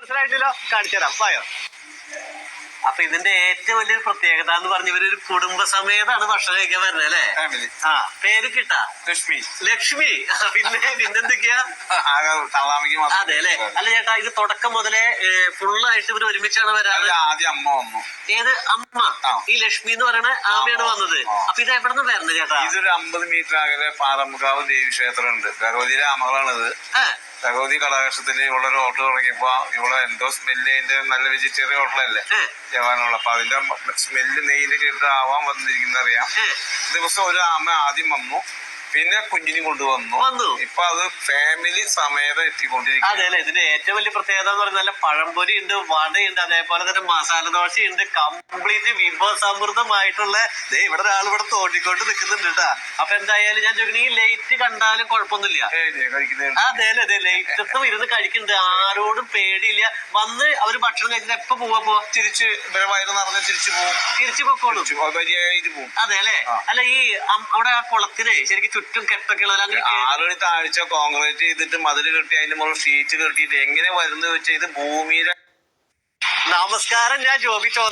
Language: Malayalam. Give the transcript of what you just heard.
മനസ്സിലായിട്ടില്ലോ? കാണിച്ചു തരാം, പോയോ. അപ്പൊ ഇതിന്റെ ഏറ്റവും വലിയൊരു പ്രത്യേകത എന്ന് പറഞ്ഞ ഇവരൊരു കുടുംബസമേതാണ് ഭക്ഷണം കഴിക്കാൻ വരുന്നത് അല്ലേ? ആ, പേര് കിട്ടാ ലക്ഷ്മി. ലക്ഷ്മി. പിന്നെന്തൊക്കെയാ? അതെ അല്ലെ. അല്ല ചേട്ടാ, ഇത് തുടക്കം മുതലേ ഫുള്ളായിട്ട് ഇവർ ഒരുമിച്ചാണ് വരാറ്? ആദ്യം അമ്മ വന്നു. ഏത് അമ്മ? ഈ ലക്ഷ്മി എന്ന് പറയുന്ന ആമയാണ് വന്നത്. അപ്പൊ ഇത് എവിടെ നിന്ന് വരുന്നത് ചേട്ടാ? ഇതൊരു 50 മീറ്റർ അകലെ പാറമ്പുകാവ് ദേവീക്ഷേത്രം ഉണ്ട്. ഭഗവതിയുടെ അമകളാണിത്. ഭഗവതി കലാകർഷത്തില് ഇവളൊരു ഹോട്ടൽ തുടങ്ങിയപ്പോ ഇവിടെ എന്തോ സ്മെല്ല്, അതിന്റെ നല്ല വെജിറ്റേറിയൻ ഹോട്ടലല്ലേ ജവാനുള്ള. അപ്പൊ അതിന്റെ സ്മെല്ല് നെയ്യിന്റെ കേട്ട് ആവാൻ വന്നിരിക്കുന്ന അറിയാം. ദിവസം ഒരു ആമ ആദ്യം വന്നു, പിന്നെ കുഞ്ഞിനെ കൊണ്ടുവന്നു. ഇപ്പൊ അത് ഫാമിലി സമേതം എത്തിക്കൊണ്ടിരിക്കും. അതെ അല്ലെ. ഇതിന്റെ ഏറ്റവും വലിയ പ്രത്യേകത എന്ന് പറയുന്നത് നല്ല പഴംപൊരി ഉണ്ട്, വടയുണ്ട്, അതേപോലെ തന്നെ മസാല ദോശയുണ്ട്. കംപ്ലീറ്റ് വിഭവസമൃദ്ധമായിട്ടുള്ള ഇവിടെ ഒരാൾ ഇവിടെ തോണ്ടിക്കൊണ്ട് നിൽക്കുന്നുണ്ട് കേട്ടാ. അപ്പൊ എന്തായാലും ഞാൻ ചോദിക്കണ, ഈ ലൈറ്റ് കണ്ടാലും കുഴപ്പമൊന്നുമില്ല. അതെ അല്ലെ. അതെ, ലൈറ്റത്തും ഇരുന്ന് കഴിക്കുന്നുണ്ട്, ആരോടും പേടിയില്ല. വന്ന് അവര് ഭക്ഷണം കഴിച്ചിട്ട് എപ്പോ പോവാ? തിരിച്ച് വയറ് നിറഞ്ഞ തിരിച്ചു പൊക്കോളും. അതെ അല്ലെ. അല്ല, ഈ അവിടെ ആ കുളത്തില് ശരിക്കും ചുറ്റും കെട്ടൊക്കെ ഉള്ള 6 അടി താഴ്ച കോൺക്രീറ്റ് ചെയ്തിട്ട് മതില് കെട്ടി അതിന്റെ മുകളിൽ ഷീറ്റ് കെട്ടിയിട്ട് എങ്ങനെ വരുന്നത് വെച്ചാൽ ഇത് ഭൂമിയിലെ. നമസ്കാരം, ഞാൻ ജോബി ചോദന.